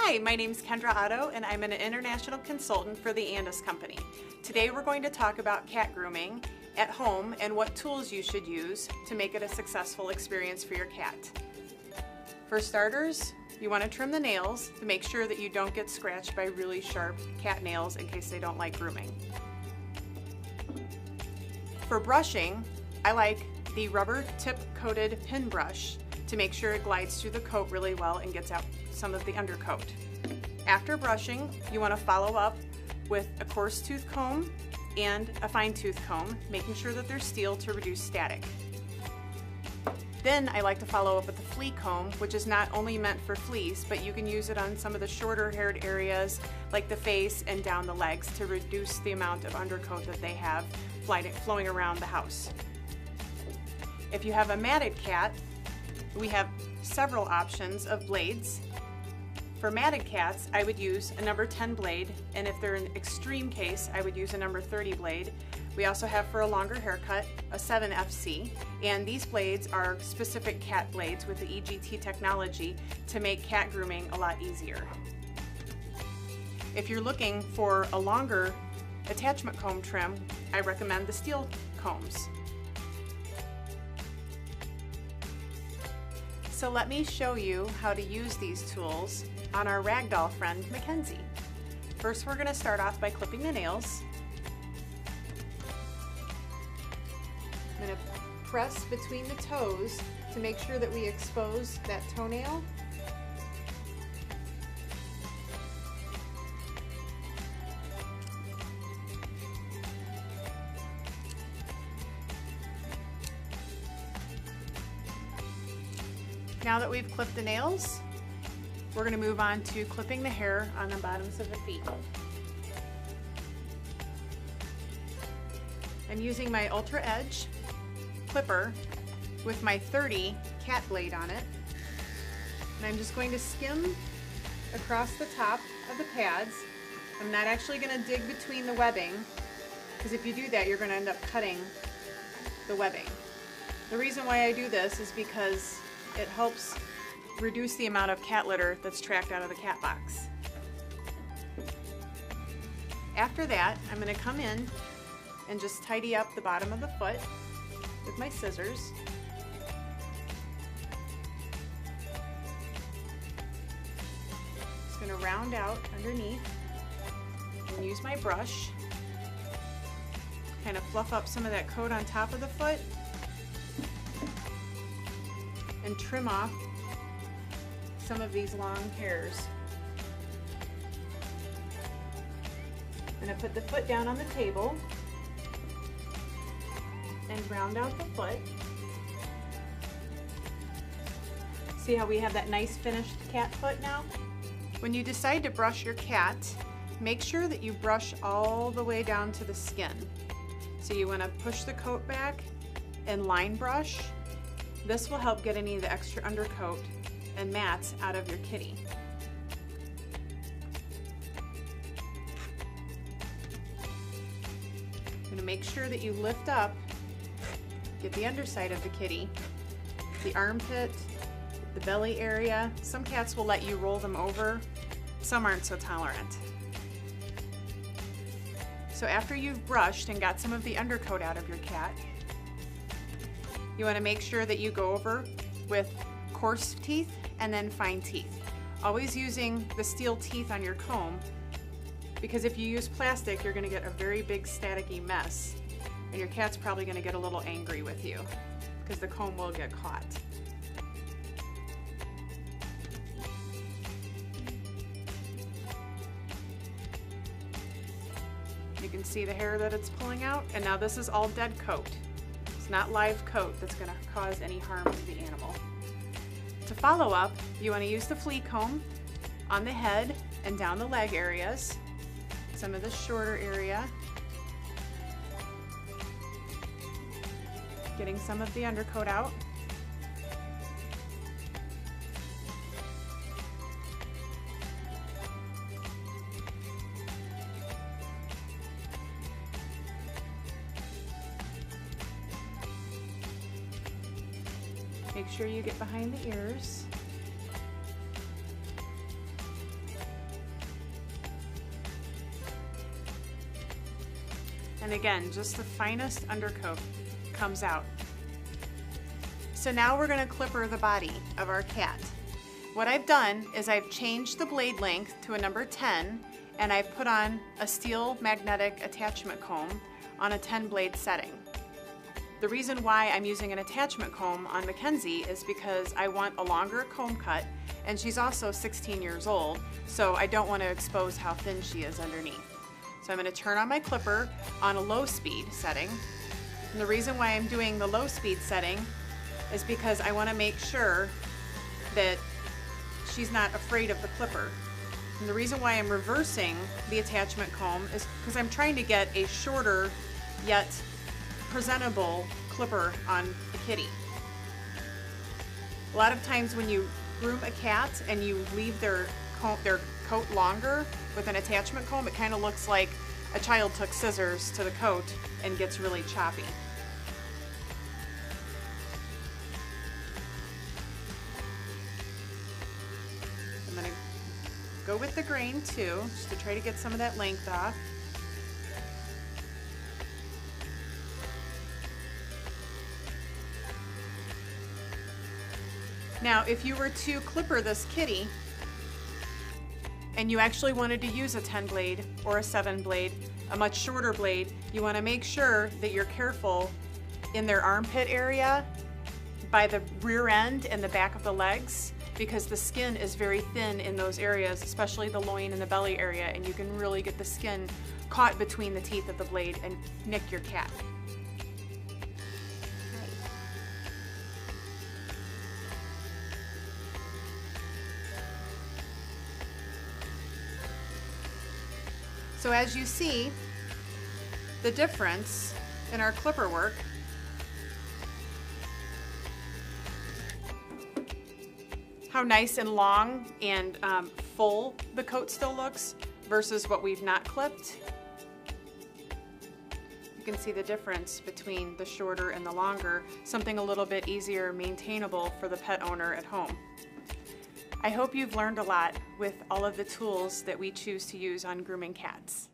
Hi, my name is Kendra Otto and I'm an international consultant for the Andis company. Today we're going to talk about cat grooming at home and what tools you should use to make it a successful experience for your cat. For starters, you want to trim the nails to make sure that you don't get scratched by really sharp cat nails in case they don't like grooming. For brushing, I like the rubber tip coated pin brush to make sure it glides through the coat really well and gets out some of the undercoat. After brushing, you want to follow up with a coarse tooth comb and a fine tooth comb, making sure that they're steel to reduce static. Then I like to follow up with a flea comb, which is not only meant for fleas, but you can use it on some of the shorter haired areas like the face and down the legs to reduce the amount of undercoat that they have flowing around the house. If you have a matted cat, we have several options of blades. For matted cats, I would use a number 10 blade, and if they're an extreme case, I would use a number 30 blade. We also have, for a longer haircut, a 7FC, and these blades are specific cat blades with the EGT technology to make cat grooming a lot easier. If you're looking for a longer attachment comb trim, I recommend the steel combs. So let me show you how to use these tools on our ragdoll friend, Mackenzie. First, we're going to start off by clipping the nails. I'm going to press between the toes to make sure that we expose that toenail. Now that we've clipped the nails, we're going to move on to clipping the hair on the bottoms of the feet. I'm using my Ultra Edge clipper with my 30 cat blade on it, and I'm just going to skim across the top of the pads. I'm not actually going to dig between the webbing, because if you do that, you're going to end up cutting the webbing. The reason why I do this is because it helps reduce the amount of cat litter that's tracked out of the cat box. After that, I'm going to come in and just tidy up the bottom of the foot with my scissors. Just going to round out underneath and use my brush, kind of fluff up some of that coat on top of the foot and trim off some of these long hairs. I'm going to put the foot down on the table and round out the foot. See how we have that nice finished cat foot now? When you decide to brush your cat, make sure that you brush all the way down to the skin. So you want to push the coat back and line brush. This will help get any of the extra undercoat and mats out of your kitty. I'm going to make sure that you lift up, get the underside of the kitty, the armpit, the belly area. Some cats will let you roll them over, some aren't so tolerant. So after you've brushed and got some of the undercoat out of your cat, you want to make sure that you go over with coarse teeth and then fine teeth. Always using the steel teeth on your comb, because if you use plastic, you're going to get a very big staticky mess, and your cat's probably going to get a little angry with you because the comb will get caught. You can see the hair that it's pulling out, and now this is all dead coat. It's not live coat that's going to cause any harm to the animal. To follow up, you want to use the flea comb on the head and down the leg areas, some of the shorter area, getting some of the undercoat out. Make sure you get behind the ears. And again, just the finest undercoat comes out. So now we're going to clipper the body of our cat. What I've done is I've changed the blade length to a number 10, and I've put on a steel magnetic attachment comb on a 10 blade setting. The reason why I'm using an attachment comb on Mackenzie is because I want a longer comb cut, and she's also 16 years old, so I don't want to expose how thin she is underneath. So I'm going to turn on my clipper on a low speed setting. And the reason why I'm doing the low speed setting is because I want to make sure that she's not afraid of the clipper. And the reason why I'm reversing the attachment comb is because I'm trying to get a shorter yet presentable clipper on the kitty. A lot of times when you groom a cat and you leave their coat longer with an attachment comb, it kind of looks like a child took scissors to the coat and gets really choppy. I'm going to go with the grain too, just to try to get some of that length off. Now, if you were to clipper this kitty and you actually wanted to use a 10 blade or a 7 blade, a much shorter blade, you want to make sure that you're careful in their armpit area, by the rear end and the back of the legs, because the skin is very thin in those areas, especially the loin and the belly area, and you can really get the skin caught between the teeth of the blade and nick your cat. So as you see, the difference in our clipper work, how nice and long and full the coat still looks versus what we've not clipped. You can see the difference between the shorter and the longer, something a little bit easier maintainable for the pet owner at home. I hope you've learned a lot with all of the tools that we choose to use on grooming cats.